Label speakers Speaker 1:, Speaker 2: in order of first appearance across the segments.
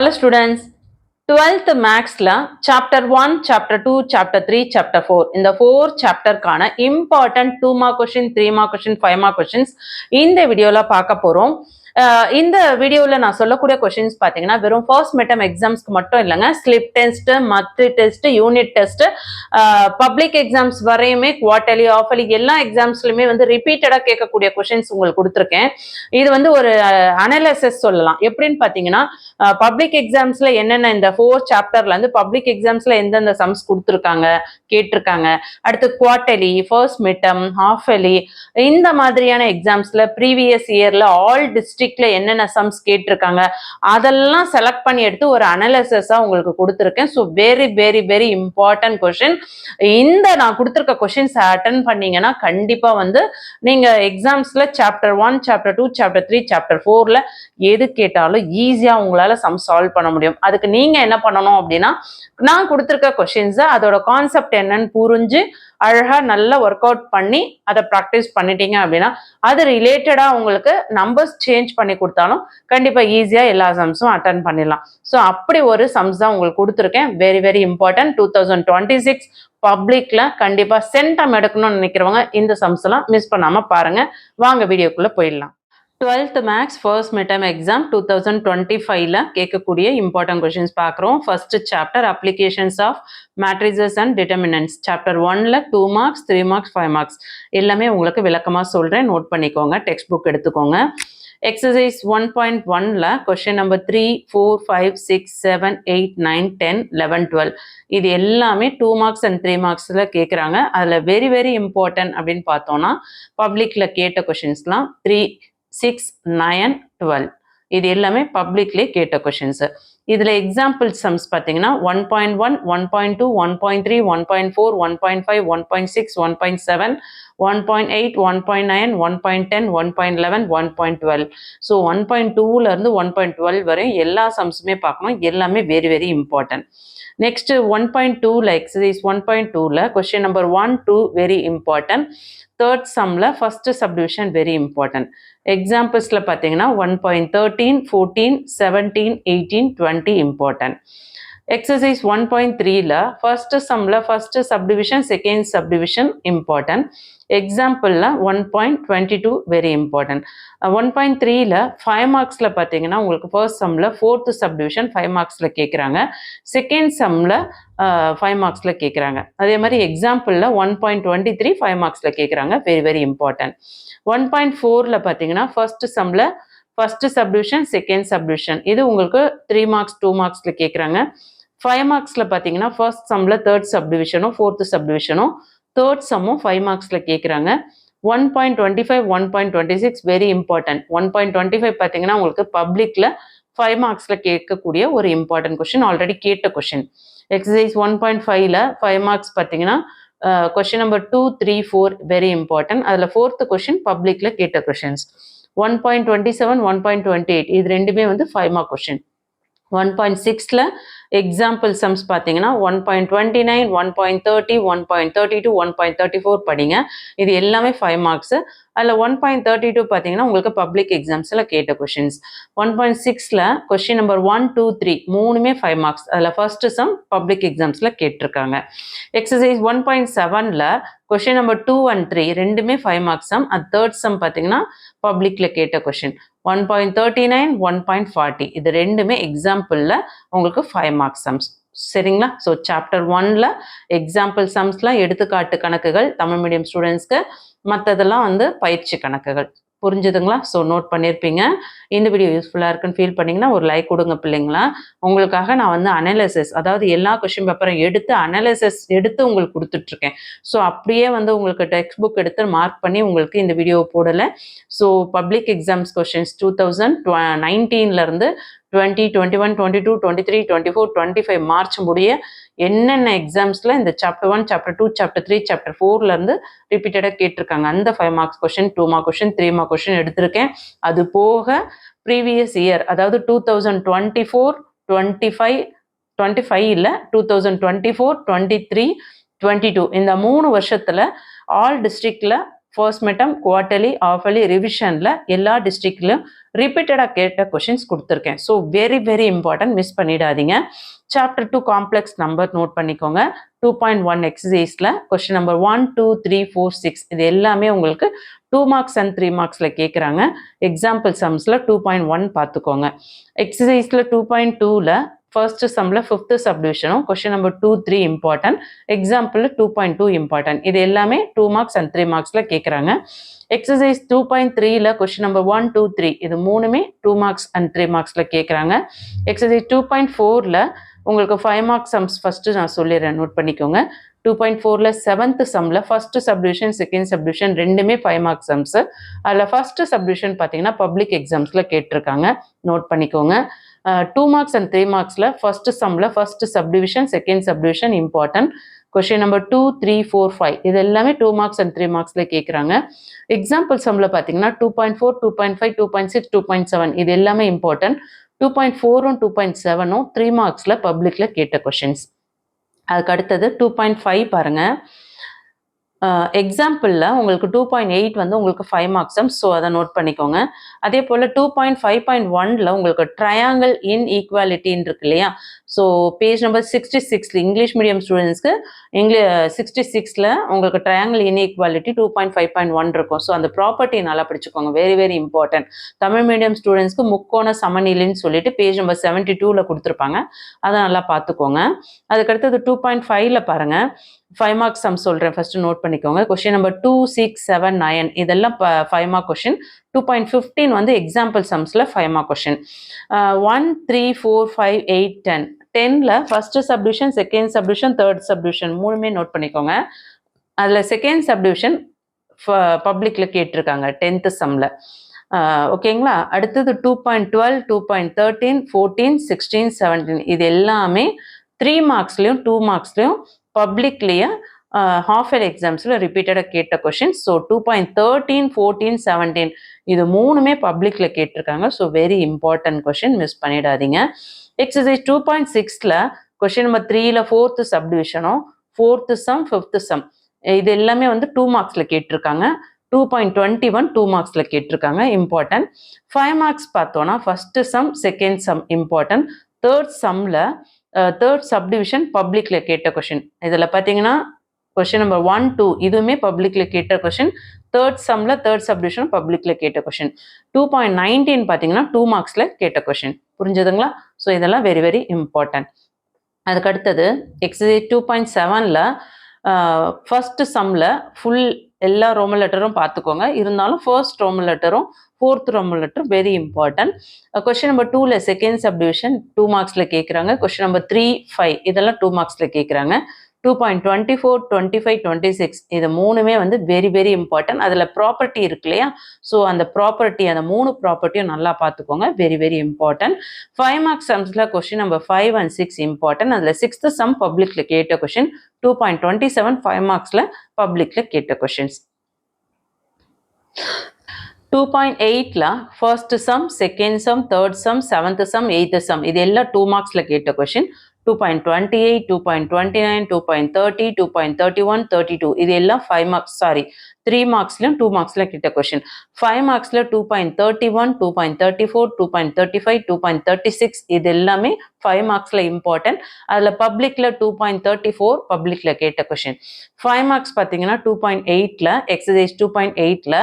Speaker 1: Hello students, 12th Mathsல chapter 1, chapter 2, chapter 3, chapter 4 இந்த 4 chapterக்கான important 2 mark question, 3 mark question, 5 mark questions இந்த வீடியோல பார்க்க போறோம். இந்த வீடியோல நான் சொல்லக்கூடிய கொஸ்டின்ஸ் பார்த்தீங்கன்னா வெறும் ஃபர்ஸ்ட் மிட்டம் எக்ஸாம்ஸ்க்கு மட்டும் இல்லைங்க, slip test, monthly test, unit test, public exams வரையுமே குவார்டர்லி, ஆஃபர்லி எல்லா எக்ஸாம்ஸ்லையுமே வந்து ரிப்பீட்டடாக கேட்கக்கூடிய கொஸ்டின்ஸ் உங்களுக்கு கொடுத்துருக்கேன். இது வந்து ஒரு அனலைசிஸ் சொல்லலாம். எப்படின்னு பார்த்தீங்கன்னா பப்ளிக் எக்ஸாம்ஸ்ல என்னென்ன இந்த 4 சாப்டர்ல இருந்து பப்ளிக் எக்ஸாம்ஸ்ல எந்தெந்த சம்ஸ் கொடுத்துருக்காங்க கேட்டிருக்காங்க, அடுத்து குவார்டர்லி, ஃபர்ஸ்ட் மிட்டம், ஹாஃபர்லி இந்த மாதிரியான எக்ஸாம்ஸ்ல ப்ரீவியஸ் இயர்ல ஆல் டிஸ்ட்ரிக்ட்ல என்னென்ன சம்ஸ் கேட்டிருக்காங்க அதெல்லாம் செலக்ட் பண்ணி எடுத்து ஒரு அனலைசிஸா உங்களுக்கு கொடுத்துருக்கேன். So very very very important question. இந்த நான் கொடுத்துருக்க கொஸ்டின்ஸ் அட்டன் பண்ணீங்கன்னா கண்டிப்பா வந்து நீங்க எக்ஸாம்ஸ்ல சாப்டர் 1, சாப்டர் 2, சாப்டர் 3, சாப்டர் 4ல எது கேட்டாலும் ஈஸியா உங்களால சம் சால்வ் பண்ண முடியும். அதுக்கு நீங்க என்ன பண்ணணும் அப்படின்னா, நான் கொடுத்துருக்க கொஸ்டின்ஸை அதோட கான்செப்ட் என்னன்னு புரிஞ்சு அழகா நல்லா ஒர்க் அவுட் பண்ணி அதை ப்ராக்டிஸ் பண்ணிட்டீங்க அப்படின்னா அது ரிலேட்டடா உங்களுக்கு நம்பர்ஸ் சேஞ்ச் பண்ணி கொடுத்தாலும் கண்டிப்பா ஈஸியா எல்லா சம்ஸும் அட்டன் பண்ணிடலாம். ஸோ அப்படி ஒரு சம்ஸ் தான் உங்களுக்கு கொடுத்துருக்கேன். Very very important. 2026 பப்ளிக்ல கண்டிப்பா சென்டம் எடுக்கணும்னு நினைக்கிறவங்க இந்த சம்ஸ் எல்லாம் மிஸ் பண்ணாம பாருங்க. வாங்க வீடியோக்குள்ள போயிடலாம். 12th Maths first midterm exam 2025ல கேட்கக்கூடிய இம்பார்ட்டன்ட் கொஸ்டின்ஸ் பார்க்குறோம். First chapter applications of matrices and determinants. Chapter 1ல 2 மார்க்ஸ், 3 மார்க்ஸ், 5 மார்க்ஸ் எல்லாமே உங்களுக்கு விளக்கமாக சொல்கிறேன். நோட் பண்ணிக்கோங்க, டெக்ஸ்ட் புக் எடுத்துக்கோங்க. எக்ஸசைஸ் 1.1ல கொஸ்டின் நம்பர் 3, 4, 5, 6, 7, 8, 9, 10, 11, 12 இது எல்லாமே 2 மார்க்ஸ் அண்ட் 3 மார்க்ஸில் கேட்குறாங்க. அதில் வெரி வெரி இம்பார்ட்டன்ட் அப்படின்னு பார்த்தோன்னா பப்ளிக்கில் கேட்ட கொஷின்ஸ்லாம் 3, 6, 9, 12 இது எல்லாமே பப்ளிக்லேயே கேட்ட கொஷின்ஸு. இதில் எக்ஸாம்பிள் சம்ஸ் பார்த்தீங்கன்னா 1.1, 1.2, 1.3, 1.4, 1.5, 1.6, 1.7, 1.8, 1.9, 1.10, 1.11, 1.12. ஸோ 1.2லேருந்து 1.12 வரை எல்லா சம்ஸுமே பார்க்கணும். எல்லாமே வெரி வெரி இம்பார்ட்டன்ட். நெக்ஸ்ட் 1.2ல எக்ஸசைஸ் 1.2ல question number 1, 2 very important. Third சம்ல ஃபர்ஸ்ட் சப்டிவிஷன் வெரி இம்பார்ட்டன்ட். எக்ஸாம்பிள்ஸ்ல பார்த்தீங்கன்னா 1.13, 14, 17, 18, 20 இம்பார்ட்டன்ட். எக்ஸசைஸ் 1.3ல ஃபர்ஸ்ட் சம்ல first subdivision, second subdivision important. எக்ஸாம்பிளில் 1.22 வெரி இம்பார்ட்டன்ட். 1.3ல 5 மார்க்ஸில் பார்த்தீங்கன்னா உங்களுக்கு ஃபர்ஸ்ட் சம்மில் ஃபோர்த்து சப்டிவிஷன் 5 மார்க்ஸில் கேட்குறாங்க, செகண்ட் சம்மில் 5 மார்க்ஸில் கேட்குறாங்க. அதே மாதிரி எக்ஸாம்பிளில் 1.23 5 மார்க்ஸில் கேட்குறாங்க. Very very important. 1.4ல பார்த்தீங்கன்னா ஃபர்ஸ்ட் சம்மில் ஃபர்ஸ்ட் சப்டிவிஷன், செகண்ட் சப்டிவிஷன் இது உங்களுக்கு 3 மார்க்ஸ் 2 மார்க்ஸில் கேட்குறாங்க. 5 மார்க்ஸில் பார்த்தீங்கன்னா ஃபர்ஸ்ட் சம்மில் தேர்ட் சப்டிவிஷனும் ஃபோர்த்து சப்டிவிஷனும் தேர்ட் சம்மும் 5 மார்க்ஸில் கேட்குறாங்க. 1.25, 1.26 வெரி இம்பார்ட்டன்ட். 1.25 பார்த்தீங்கன்னா உங்களுக்கு பப்ளிக்கில் 5 மார்க்ஸில் கேட்கக்கூடிய ஒரு இம்பார்ட்டன்ட் கொஸ்டின், ஆல்ரெடி கேட்ட கொஸ்டின். எக்ஸசைஸ் 1.5ல 5 மார்க்ஸ் பார்த்தீங்கன்னா கொஸ்டின் நம்பர் 2, 3, 4 வெரி இம்பார்ட்டன்ட். அதில் ஃபோர்த்து கொஸ்டின் பப்ளிக்கில் கேட்ட கொஸ்டின்ஸ். 1.27, 1.28 இது ரெண்டுமே வந்து 5 மார்க் கொஸ்டின். 1.6ல எக்ஸாம்பிள் சம்ஸ் பார்த்தீங்கன்னா 1.29, 1.30, 1.32, 1.34 படிங்க. இது எல்லாமே 5 மார்க்ஸு. அதில் 1.32 பார்த்தீங்கன்னா உங்களுக்கு பப்ளிக் எக்ஸாம்ஸில் கேட்ட கொஷின்ஸ். 1.6ல கொஸ்டின் நம்பர் 1, 2, 3 மூணுமே 5 மார்க்ஸ். அதில் ஃபர்ஸ்ட் சம் பப்ளிக் எக்ஸாம்ஸில் கேட்டிருக்காங்க. எக்ஸசைஸ் 1.7ல கொஸ்டின் நம்பர் 2 and 3 ரெண்டுமே 5 மார்க்ஸ் சம். அது தேர்ட் சம் பார்த்தீங்கன்னா பப்ளிக்கில் கேட்ட கொஷின். 1.39, 1.40 இது ரெண்டுமே எக்ஸாம்பிளில் உங்களுக்கு 5 மார்க்ஸ் சம்ஸ். சரிங்களா? ஸோ சாப்டர் 1ல எக்ஸாம்பிள் சம்ஸ்லாம் எடுத்துக்காட்டு கணக்குகள் தமிழ் மீடியம் ஸ்டூடெண்ட்ஸ்க்கு, மற்றதெல்லாம் வந்து பயிற்சி கணக்குகள். புரிஞ்சுதுங்களா? ஸோ நோட் பண்ணியிருப்பீங்க. இந்த வீடியோ யூஸ்ஃபுல்லாக இருக்குன்னு ஃபீல் பண்ணிங்கன்னா ஒரு லைக் கொடுங்க பிள்ளைங்களா. உங்களுக்காக நான் வந்து அனலைசிஸ், அதாவது எல்லா கொஸ்டின் பேப்பரும் எடுத்து அனலைசிஸ் எடுத்து உங்களுக்கு கொடுத்துட்ருக்கேன். ஸோ அப்படியே வந்து உங்களுக்கு டெக்ஸ்ட் புக் எடுத்து மார்க் பண்ணி உங்களுக்கு இந்த வீடியோ போடலை. ஸோ பப்ளிக் எக்ஸாம்ஸ் கொஸ்டின்ஸ் 2019லேருந்து 20, 21, 22, 23, 24, 25 மார்ச் முடிய என்னென்ன எக்ஸாம்ஸில் இந்த சாப்டர் 1, சாப்டர் 2, சாப்டர் 3, சாப்டர் 4லேருந்து ரிப்பீட்டடாக கேட்டிருக்காங்க அந்த 5 marks question, 2 mark question, 3 mark question எடுத்திருக்கேன். அது போக ப்ரீவியஸ் இயர் அதாவது 2024, 25, 25 இல்லை 2024, 23, 22 இந்த 3 வருஷத்தில் ஆல் டிஸ்ட்ரிக்டில் ஃபர்ஸ்ட் மிட்டம், குவார்டர்லி, ஆஃபர்லி, ரிவிஷனில் எல்லா டிஸ்ட்ரிக்ட்லையும் ரிப்பீட்டடாக கேட்ட கொஷின்ஸ் கொடுத்துருக்கேன். So very very important, miss பண்ணிடாதீங்க. சாப்டர் 2 காம்ப்ளெக்ஸ் நம்பர் நோட் பண்ணிக்கோங்க. 2.1 எக்ஸசைஸில் கொஷின் நம்பர் 1, 2, 3, 4, 6 இது எல்லாமே உங்களுக்கு 2 மார்க்ஸ் அண்ட் 3 மார்க்ஸில் கேட்குறாங்க. எக்ஸாம்பிள் சம்ஸில் 2.1 பார்த்துக்கோங்க. எக்ஸசைஸில் 2.2ல் ஃபர்ஸ்ட் சம்மில் 5th சப்டிவிஷனும் கொஷின் நம்பர் 2, 3 இம்பார்ட்டன்ட். Example 2.2 important. இது எல்லாமே 2 மார்க்ஸ் அண்ட் 3 மார்க்ஸில் கேட்குறாங்க. எக்ஸசைஸ் 2.3ல கொஷின் நம்பர் 1, 2, 3 இது மூணுமே 2 மார்க்ஸ் அண்ட் 3 மார்க்ஸில் கேட்குறாங்க. எக்ஸசைஸ் 2.4ல உங்களுக்கு 5 மார்க்ஸ் சம்ஸ் ஃபஸ்ட்டு நான் சொல்லிடுறேன், நோட் பண்ணிக்கோங்க. 2.4ல 7th சம்மில் ஃபர்ஸ்ட் சப்டிவிஷன் செகண்ட் சப்டிவிஷன் ரெண்டுமே 5 மார்க்ஸ் சம்ஸு. அதில் ஃபர்ஸ்ட் சப்டிவிஷன் பார்த்தீங்கன்னா பப்ளிக் எக்ஸாம்ஸில் கேட்டிருக்காங்க, நோட் பண்ணிக்கோங்க. 2 மார்க்ஸ் அண்ட் 3 மார்க்ஸில் ஃபர்ஸ்ட் சம்மில் first subdivision second subdivision important. Question number 2, 3, 4, 5 இது எல்லாமே 2 மார்க்ஸ் அண்ட் 3 மார்க்ஸில் கேட்குறாங்க. எக்ஸாம்பிள் சம்மில் பார்த்தீங்கன்னா 2.4, 2.5, 2.6, 2.7 இது எல்லாமே இம்பார்ட்டன்ட். 2.4ம் 2.7ம் 3 மார்க்ஸில் பப்ளிக்கில் கேட்ட கொஷின்ஸ். அதுக்கு அடுத்தது 2.5 பாருங்கள். எக்ஸாம்பிளில் உங்களுக்கு 2.8 வந்து உங்களுக்கு 5 மார்க்ஸ் சம், ஸோ அதை நோட் பண்ணிக்கோங்க. அதே போல் 2.5.1ல உங்களுக்கு ட்ரையாங்கிள் இன் ஈக்குவாலிட்டின்னு இருக்கு இல்லையா, so page number 66 English medium ஸ்டூடெண்ட்ஸ்க்கு 66ல் உங்களுக்கு ட்ரையாங்கிள் இன் ஈக்குவாலிட்டி 2.5.1 இருக்கும். ஸோ அந்த ப்ராப்பர்ட்டி நல்லா படிச்சுக்கோங்க, very very important. Tamil medium ஸ்டூடெண்ட்ஸ்க்கு முக்கோண சமநிலைன்னு சொல்லிட்டு பேஜ் நம்பர் 72ல கொடுத்துருப்பாங்க, அதை நல்லா பார்த்துக்கோங்க. அதுக்கடுத்தது 2.5ல பாருங்கள், 5 மார்க்ஸ் சம் சொல்கிறேன், ஃபஸ்ட்டு நோட் பண்ணிக்கோங்க. கொஷின் நம்பர் 2, 6, 7, 9 இதெல்லாம் 5 மார்க் கொஷின். 2.15 வந்து எக்ஸாம்பிள் சம்ஸில் 5 மார்க் கொஷின். 1, 3, 4, 5, 8, 10 10ல் first subdivision second subdivision third subdivision மூணுமே நோட் பண்ணிக்கோங்க. அதில் செகண்ட் சப்டிவிஷன் பப்ளிக்கில் கேட்டிருக்காங்க 10th சம்மில், ஓகேங்களா. அடுத்தது 2.12, 2.13, 14, 16, 17 இது எல்லாமே 3 மார்க்ஸ்லேயும் 2 மார்க்ஸ்லேயும் பப்ளிக்லேயே ஹாஃப் இயர் எக்ஸாம்ஸில் ரிப்பீட்டடாக கேட்ட கொஷின். ஸோ 2.13, 14, 17 இது மூணுமே பப்ளிக்கில் கேட்டிருக்காங்க. So very important question, miss பண்ணிடாதீங்க. எக்ஸசைஸ் 2.6ல கொஷின் நம்பர் 3ல 4th சப்டிவிஷனும் 4th சம் 5th சம் இது எல்லாமே வந்து 2 மார்க்ஸில் கேட்டிருக்காங்க. 2.21 2 மார்க்ஸில் கேட்டிருக்காங்க, இம்பார்ட்டன்ட். 5 மார்க்ஸ் பார்த்தோன்னா first sum second sum important. Third சம்மில் தேர்ட் சப்டிவிஷன் பப்ளிக்கில் கேட்ட கொஷின். இதில் பார்த்தீங்கன்னா கொஷின் நம்பர் 1, 2 இதுவுமே பப்ளிக்கில் கேட்ட கொஷின். தேர்ட் சம்மில் தேர்ட் சப்டிவிஷன் பப்ளிக்கில் கேட்ட கொஷின். 2.19 பார்த்தீங்கன்னா 2 மார்க்ஸில் கேட்ட கொஷின். புரிஞ்சுதுங்களா? ஸோ இதெல்லாம் வெரி வெரி இம்பார்ட்டன்ட். அதுக்கு அடுத்தது எக்ஸசைஸ் 2.7ல் ஃபர்ஸ்ட் சம்மில் ஃபுல் எல்லா ரோமன் லெட்டரும் பார்த்துக்கோங்க, இருந்தாலும் ஃபர்ஸ்ட் ரோமன் லெட்டரும் 4th roman letter very important. Question number 2ல செகண்ட் சப்டிவிஷன் 2 மார்க்ஸில் கேட்குறாங்க. கொஸ்டின் நம்பர் 3, 5 இதெல்லாம் 2 மார்க்ஸில் கேட்குறாங்க. 2.24, 25, 26 இது மூணுமே வந்து வெரி வெரி இம்பார்ட்டன்ட். அதில் ப்ராப்பர்ட்டி இருக்கு இல்லையா, ஸோ அந்த ப்ராப்பர்ட்டி அந்த 3 ப்ராப்பர்ட்டியும் நல்லா பார்த்துக்கோங்க, வெரி வெரி இம்பார்ட்டன்ட். 5 மார்க்ஸ் சம்ஸில் கொஸ்டின் நம்பர் 5 and 6 இம்பார்ட்டன்ட். அதில் 6th சம் பப்ளிக்கில் கேட்ட கொஸ்டின். 2.27 5 மார்க்ஸில் பப்ளிக்கில் கேட்ட கொஸ்டின்ஸ். 2.8ல first sum second sum third sum 7th sum 8th sum இது எல்லாம் 2 மார்க்ஸில் கேட்ட கொஸ்டின். 2.28, 2.29, 2.30, 2.31, 32 இது எல்லாம் 5 மார்க்ஸ் 3 மார்க்ஸ்லையும் 2 மார்க்ஸில் கேட்ட கொஸ்டின். 5 மார்க்ஸில் 2.31, 2.34, 2.35, 2.36 இது எல்லாமே 5 மார்க்ஸில் இம்பார்ட்டன்ட். அதில் பப்ளிக்கில் 2.34 பப்ளிக்கில் கேட்ட கொஸ்டின். 5 மார்க்ஸ் பார்த்தீங்கன்னா 2.8ல எக்ஸசைஸ் 2.8ல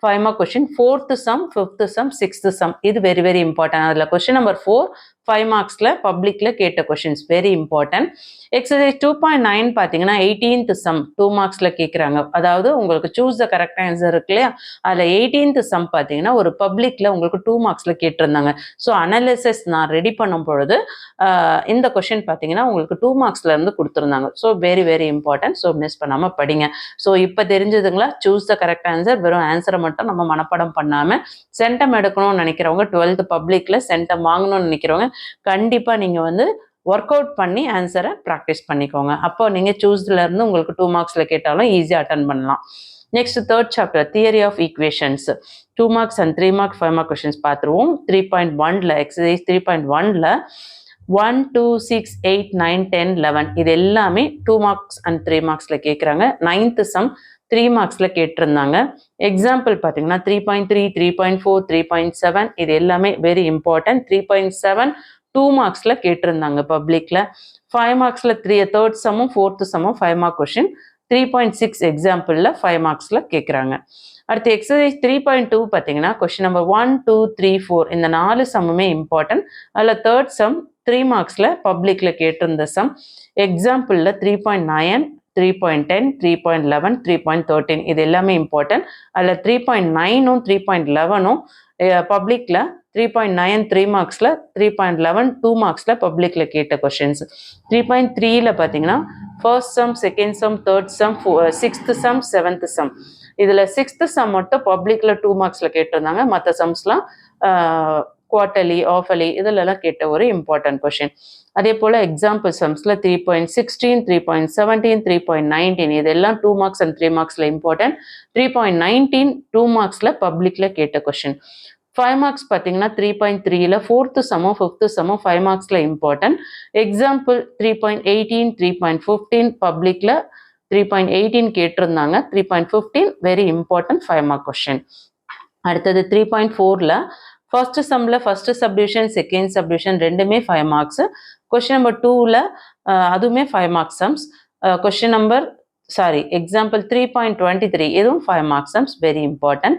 Speaker 1: 5 mark question. 4th sum 5th sum 6th sum இது வெரி வெரி இம்பார்ட்டன்ட். அதில் கொஸ்டின் நம்பர் 4 5 மார்க்ஸில் பப்ளிக்கில் கேட்ட கொஷின்ஸ் வெரி இம்பார்ட்டன்ட். எக்ஸசைஸ் 2.9 பார்த்தீங்கன்னா 18th சம் 2 மார்க்ஸில் கேட்குறாங்க. அதாவது உங்களுக்கு சூஸ் த கரெக்ட் ஆன்சர் இருக்கு இல்லையா, அதில் 18th சம் பார்த்தீங்கன்னா ஒரு பப்ளிக்கில் உங்களுக்கு 2 மார்க்ஸில் கேட்டிருந்தாங்க. ஸோ அனாலிசிஸ் நான் ரெடி பண்ணும் பொழுது இந்த கொஷின் பார்த்தீங்கன்னா உங்களுக்கு 2 மார்க்ஸ்லேருந்து கொடுத்துருந்தாங்க. So very very important. So miss பண்ணாமல் படிங்க. ஸோ இப்போ தெரிஞ்சதுங்களா, சூஸ் த கரெக்ட் ஆன்சர். வெறும் ஆன்சரை மட்டும் நம்ம மனப்பாடம் பண்ணாமல் சென்டம் எடுக்கணும்னு நினைக்கிறவங்க 12th பப்ளிக்கில் சென்டம் வாங்கணும்னு நினைக்கிறவங்க கண்டிப்பாக நீங்கள் வந்து ஒர்க் அவுட் பண்ணி ஆன்சரை ப்ராக்டிஸ் பண்ணிக்கோங்க. அப்போ நீங்கள் சூஸ்லேருந்து உங்களுக்கு 2 மார்க்ஸில் கேட்டாலும் ஈஸியாக அட்டன் பண்ணலாம். Next third chapter theory of equations 2 marks and 3 mark 5 mark questions பார்த்துருவோம். 3.1ல எக்ஸசைஸ் 3.1ல 1, 2, 6, 8, 9, 10, 11 இது எல்லாமே 2 மார்க்ஸ் அண்ட் 3 மார்க்ஸில் கேட்குறாங்க. 9th சம் 3 மார்க்ஸில் கேட்டிருந்தாங்க. எக்ஸாம்பிள் பார்த்தீங்கன்னா 3.3, 3.4, 3.7 இது எல்லாமே வெரி இம்பார்ட்டன்ட். 3.7 2 மார்க்ஸில் கேட்டிருந்தாங்க பப்ளிக்கில். 5 மார்க்ஸில் தேர்ட் சம்மும் ஃபோர்த்து சம்மும் 5 மார்க் கொஷின். 3.6 எக்ஸாம்பிளில் 5 மார்க்ஸில் கேட்குறாங்க. அடுத்து எக்ஸசைஸ் 3.2 பார்த்தீங்கன்னா கொஷின் நம்பர் 1, 2, 3, 4 இந்த 4 சம்முமே இம்பார்ட்டன்ட். அதில் தேர்ட் சம் 3 மார்க்ஸில் பப்ளிக்கில் கேட்டிருந்த சம். எக்ஸாம்பிளில் 3.9, 3.10, 3.11, 3.13 இது எல்லாமே இம்பார்ட்டன்ட். அதில் 3.9ம் 3.11ம் பப்ளிக்கில் 3.9 3 மார்க்ஸில், 3.11 2 மார்க்ஸில் பப்ளிக்கில் கேட்ட கொஷின்ஸ். 3.3ல பார்த்தீங்கன்னா first sum, second sum, third some, sixth some, seventh some. இதில் சிக்ஸ்த் சம் மட்டும் பப்ளிக்கில் 2 மார்க்ஸில் கேட்டிருந்தாங்க. மற்ற சம்ஸ்லாம் குவார்டர்லி, ஆஃபர்லி இதிலெல்லாம் கேட்ட ஒரு இம்பார்ட்டன்ட் கொஷின். அதே போல் எக்ஸாம்பிள் சம்ஸில் 3.16, 3.17, 3.19 இதெல்லாம் 2 மார்க்ஸ் அண்ட் 3 மார்க்ஸில் இம்பார்ட்டன்ட். 3.19 2 மார்க்ஸில் பப்ளிக்கில் கேட்ட கொஷின். 5 மார்க்ஸ் பார்த்தீங்கன்னா 3.3ல ஃபோர்த்து சம்மும் ஃபிஃப்த்து சம்மும் 5 மார்க்ஸில் இம்பார்ட்டன்ட். எக்ஸாம்பிள் 3.18, 3.15 பப்ளிக்கில் 3.18 கேட்டிருந்தாங்க. 3.15 வெரி இம்பார்ட்டன்ட் 5 மார்க் கொஷின். அடுத்தது 3.4ல ஃபர்ஸ்ட் சம்மில் ஃபர்ஸ்ட் சப்டிவிஷன், செகண்ட் சப்டிவிஷன் ரெண்டுமே 5 மார்க்ஸ். கொஷின் நம்பர் 2ல அதுவுமே 5 marks sums. Question number example 3.23 இதுவும் 5 மார்க்ஸ் சம்ஸ் வெரி இம்பார்ட்டன்ட்.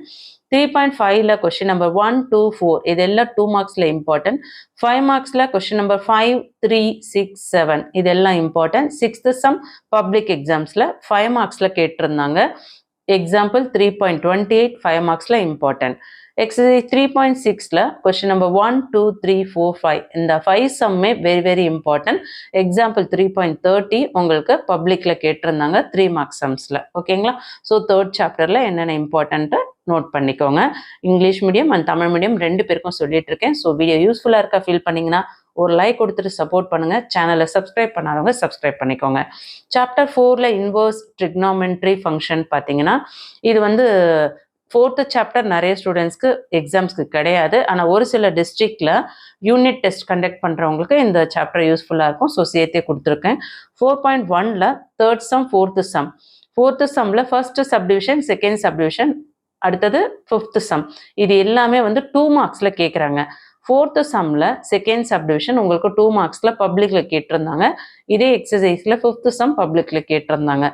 Speaker 1: 3.5ல கொஷின் நம்பர் 1, 2, 4 இதெல்லாம் 2 மார்க்ஸில் இம்பார்ட்டன்ட். 5 மார்க்ஸில் கொஷின் நம்பர் 5, 3, 6, 7 இதெல்லாம் இம்பார்ட்டன்ட். சிக்ஸ்த் சம் பப்ளிக் எக்ஸாம்ஸில் 5 மார்க்ஸில் கேட்டிருந்தாங்க. எக்ஸாம்பிள் 3.28 5 மார்க்ஸில் இம்பார்ட்டன்ட். எக்ஸசைஸ் 3.6ல கொஸ்டின் நம்பர் 1, 2, 3, 4, 5 இந்த 5 சம்மே வெரி வெரி இம்பார்ட்டன்ட். எக்ஸாம்பிள் 3.30 உங்களுக்கு பப்ளிக்கில் கேட்டிருந்தாங்க 3 மார்க்ஸ் சம்ஸில். ஓகேங்களா? ஸோ தேர்ட் சாப்டரில் என்னென்ன இம்பார்ட்டன்ட்டு நோட் பண்ணிக்கோங்க. English medium and Tamil medium 2 பேருக்கும் சொல்லிட்டு இருக்கேன். ஸோ வீடியோ யூஸ்ஃபுல்லாக இருக்கா ஃபீல் பண்ணிங்கன்னா ஒரு லைக் கொடுத்துட்டு சப்போர்ட் பண்ணுங்கள். சேனலை சப்ஸ்கிரைப் பண்ணாதவங்க சப்ஸ்கிரைப் பண்ணிக்கோங்க. சாப்டர் 4ல் இன்வர்ஸ் ட்ரிக்னாமெட்ரி ஃபங்க்ஷன் பார்த்தீங்கன்னா இது வந்து 4th சாப்டர் நிறைய ஸ்டூடெண்ட்ஸ்க்கு எக்ஸாம்ஸ்க்கு கிடையாது. ஆனால் ஒரு சில டிஸ்ட்ரிக்டில் யூனிட் டெஸ்ட் கண்டக்ட் பண்ணுறவங்களுக்கு இந்த சாப்டர் யூஸ்ஃபுல்லாக இருக்கும். ஸோ சேர்த்தே கொடுத்துருக்கேன். 4.1ல் தேர்ட் சம், ஃபோர்த்து சம்மில் ஃபர்ஸ்ட் சப்டிவிஷன், செகண்ட் சப்டிவிஷன், அடுத்தது ஃபிஃப்த் சம் இது எல்லாமே வந்து 2 மார்க்ஸில் கேட்குறாங்க. ஃபோர்த்து சம்மில் செகண்ட் சப்டிவிஷன் உங்களுக்கு 2 மார்க்ஸில் பப்ளிக்கில் கேட்டிருந்தாங்க. இதே எக்ஸசைஸில் ஃபிஃப்த்து சம் பப்ளிக்கில் கேட்டிருந்தாங்க.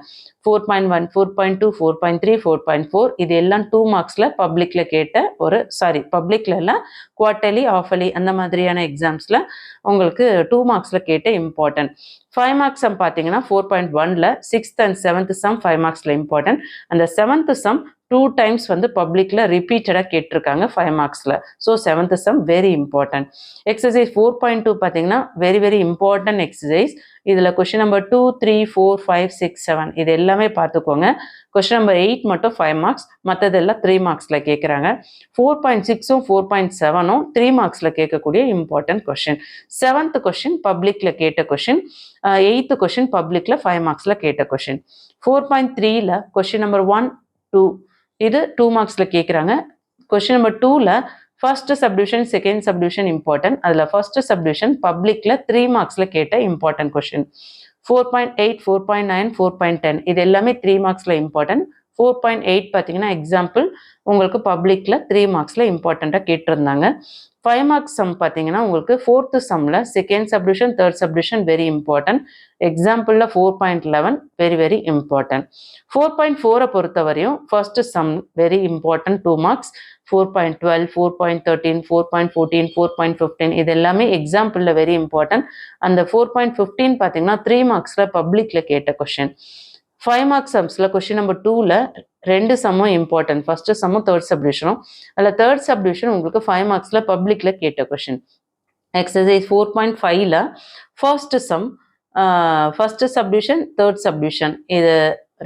Speaker 1: 4.1, 4.2, 4.3, 4.4 இது எல்லாம் 2 மார்க்ஸில் பப்ளிக்கில் கேட்ட பப்ளிக்கில் எல்லாம் குவார்டர்லி, ஆஃபர்லி அந்த மாதிரியான எக்ஸாம்ஸில் உங்களுக்கு 2 மார்க்ஸில் கேட்ட இம்பார்ட்டன்ட். 5 மார்க்ஸ் சம் பார்த்தீங்கன்னா 4.1ல் 6th and 7th சம் 5 மார்க்ஸில் இம்பார்ட்டன்ட். அந்த 7th சம் 2 டைம்ஸ் வந்து பப்ளிக்கில் ரிப்பீட்டடாக கேட்டிருக்காங்க 5 மார்க்ஸில். So 7th sum very important. Exercise 4.2 பார்த்தீங்கன்னா வெரி வெரி இம்பார்ட்டன்ட் எக்ஸசைஸ். இதில் கொஷின் நம்பர் 2, 3, 4, 5, 6, 7 இது எல்லாமே பார்த்துக்கோங்க. கொஷின் நம்பர் 8 மட்டும் 5 மார்க்ஸ், மற்றதெல்லாம் 3 மார்க்ஸில் கேட்குறாங்க. 4.6ம் 4.7ம் 3 மார்க்ஸில் கேட்கக்கூடிய இம்பார்ட்டன்ட் கொஷின். 7th கொஷின் பப்ளிக்கில் கேட்ட கொஷின், 8th கொஷின் பப்ளிக்கில் 5 மார்க்ஸில் கேட்ட கொஷின். 4.3ல கொஷின் நம்பர் 1, 2 இது 2 மார்க்ஸில் கேட்குறாங்க. கொஷின் நம்பர் 2ல first subdivision, second subdivision important. அதில் ஃபர்ஸ்ட் சப்டிவிஷன் பப்ளிக்கில் 3 மார்க்ஸில் கேட்ட இம்பார்ட்டன்ட் கொஷின். 4.8, 4.9, 4.10 இது எல்லாமே 3 மார்க்ஸில் இம்பார்ட்டன்ட். 4.8 பார்த்தீங்கன்னா எக்ஸாம்பிள் உங்களுக்கு பப்ளிக்கில் 3 மார்க்ஸில் இம்பார்ட்டண்ட்டாக கேட்டிருந்தாங்க. 5 மார்க்ஸ் சம் பார்த்தீங்கன்னா உங்களுக்கு ஃபோர்த்து சம்மில் second subdivision, third subdivision very important. எக்ஸாம்பிளில் 4.11 வெரி வெரி இம்பார்ட்டன்ட். 4.4 பொறுத்த வரையும் first sum very important 2 marks. 4.12, 4.13, 4.14, 4.15 இது எல்லாமே எக்ஸாம்பிளில் வெரி இம்பார்ட்டன்ட். அந்த 4.15 பார்த்தீங்கன்னா 3 மார்க்ஸில் பப்ளிக்கில் கேட்ட கொஷின். 5 மார்க்ஸ் சம்ஸில் கொஷின் நம்பர் 2ல 2 சம்மும் இம்பார்ட்டன்ட். ஃபர்ஸ்ட் சம்மும் தேர்ட் சப்டிவிஷனும். அதில் தேர்ட் சப்டிவிஷன் உங்களுக்கு 5 மார்க்ஸில் பப்ளிக்கில் கேட்ட கொஷின். எக்ஸசைஸ் 4.5ல first sum, first subdivision, third subdivision இது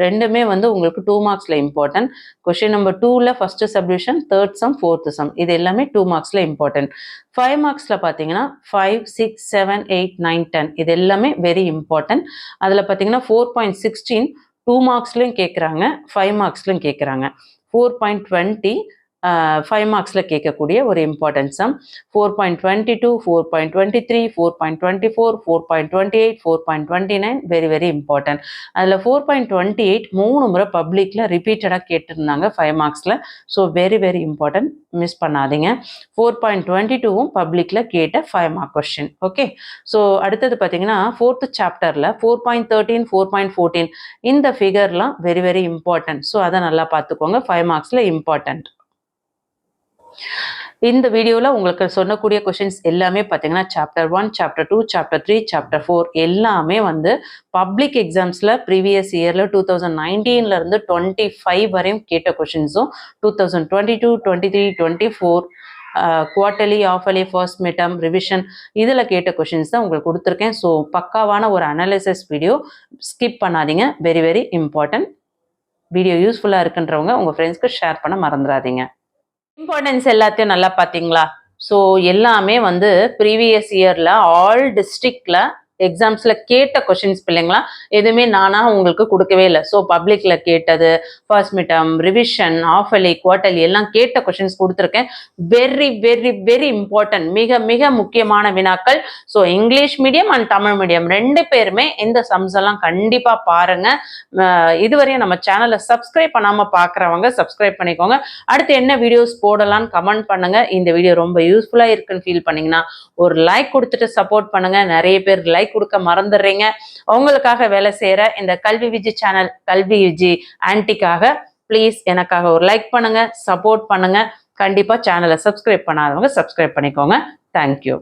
Speaker 1: ரெண்டுமே வந்து உங்களுக்கு 2 மார்க்ஸில் இம்பார்ட்டன்ட். கொஷின் நம்பர் 2ல first subdivision, third sum, fourth sum இது எல்லாமே 2 மார்க்ஸில் இம்பார்ட்டன்ட். 5 மார்க்ஸில் பார்த்தீங்கன்னா 5, 6, 7, 8, 9, 10 இது எல்லாமே வெரி இம்பார்ட்டன்ட். அதில் பார்த்தீங்கன்னா 4.16 2 மார்க்ஸ்லையும் கேட்குறாங்க, 5 மார்க்ஸ்லையும் கேட்குறாங்க. 4.20 5 மார்க்ஸில் கேட்கக்கூடிய ஒரு important sum. 4.22, 4.23, 4.24, 4.28, 4.29 very very important. அதில் 4.28 3 முறை பப்ளிக்கில் ரிப்பீட்டடாக கேட்டிருந்தாங்க 5 மார்க்ஸில். So very very important, miss பண்ணாதீங்க. 4.22வும் பப்ளிக்கில் கேட்ட 5 மார்க் கொஸ்டின். ஓகே, ஸோ அடுத்தது பார்த்தீங்கன்னா 4th சாப்டரில் 4.13, 4.14 இந்த ஃபிகர்லாம் வெரி வெரி இம்பார்ட்டன்ட். ஸோ அதை நல்லா பார்த்துக்கோங்க, 5 மார்க்ஸில் இம்பார்ட்டன்ட். இந்த வீடியோவில் உங்களுக்கு சொல்லக்கூடிய கொஷின்ஸ் எல்லாமே பார்த்தீங்கன்னா சாப்டர் 1, சாப்டர் 2, சாப்டர் 3, சாப்டர் 4 எல்லாமே வந்து பப்ளிக் எக்ஸாம்ஸில் ப்ரீவியஸ் இயரில் 2019 25 வரையும் கேட்ட கொஷின்ஸும் 2022, 23, 24 குவார்ட்டர்லி, ஆஃபர்லி, ஃபர்ஸ்ட் மிட்டம், ரிவிஷன் இதில் கேட்ட கொஷின்ஸ் தான் உங்களுக்கு கொடுத்துருக்கேன். ஸோ பக்காவான ஒரு அனாலிசிஸ் வீடியோ, ஸ்கிப் பண்ணாதீங்க, வெரி வெரி இம்பார்ட்டன்ட். வீடியோ யூஸ்ஃபுல்லாக இருக்குன்றவங்க உங்கள் ஃப்ரெண்ட்ஸ்க்கு ஷேர் பண்ண மறந்துடாதீங்க. இம்பார்ட்டன்ஸ் எல்லாத்தையும் நல்லா பார்த்தீங்களா? ஸோ எல்லாமே வந்து ப்ரீவியஸ் இயரில் ஆல் டிஸ்ட்ரிக்டில் எக்ஸாம்ஸில் கேட்ட கொஷின்ஸ் பிள்ளைங்களா, எதுவுமே நானாக உங்களுக்கு கொடுக்கவே இல்லை. ஸோ பப்ளிக்கில் கேட்டது, ஃபர்ஸ்ட் மிட்டம், ரிவிஷன், ஆஃபர்லி, குவார்ட்டர்லி எல்லாம் கேட்ட கொஷின்ஸ் கொடுத்துருக்கேன். வெரி வெரி வெரி இம்பார்ட்டன்ட், மிக மிக முக்கியமான வினாக்கள். So English medium and Tamil medium 2 பேருமே இந்த சம்ஸ் எல்லாம் கண்டிப்பாக பாருங்கள். இதுவரையும் நம்ம சேனலை சப்ஸ்கிரைப் பண்ணாமல் பார்க்குறவங்க சப்ஸ்கிரைப் பண்ணிக்கோங்க. அடுத்து என்ன வீடியோஸ் போடலான்னு கமெண்ட் பண்ணுங்கள். இந்த வீடியோ ரொம்ப யூஸ்ஃபுல்லாக இருக்குன்னு ஃபீல் பண்ணிங்கன்னா ஒரு லைக் கொடுத்துட்டு சப்போர்ட் பண்ணுங்கள். நிறைய பேர் லைக் கொடுக்க மறந்துடுறீங்க. உங்களுக்காக வேலை செய்யற இந்த கல்வி விஜி சேனல், கல்வி விஜி ஆன்டிக்காக ப்ளீஸ் எனக்காக ஒரு லைக் பண்ணுங்க, சப்போர்ட் பண்ணுங்க. கண்டிப்பா சேனலை சப்ஸ்கிரைப் பண்ணாதவங்க சப்ஸ்கிரைப் பண்ணிக்கோங்க. தேங்க்யூ.